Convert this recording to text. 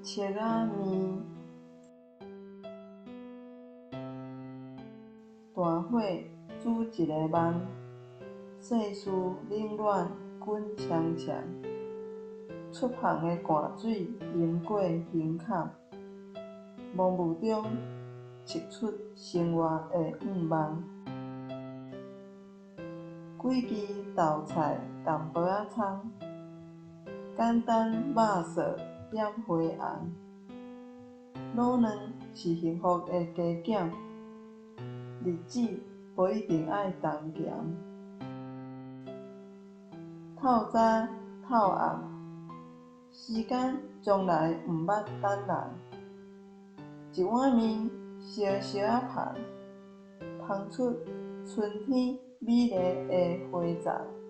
切仔面，大火煮一个慢，细丝冷暖滚呛呛。出香的汗水淹过胸坎，蒙雾中沏出生活的愿望。几支豆菜淡薄仔葱，简单肉臊点花红。卤卵是幸福的加减，日子无一定爱同咸。透早透暗，时间从来毋捌等人。一碗面烧烧仔香，香出春天美丽的花丛。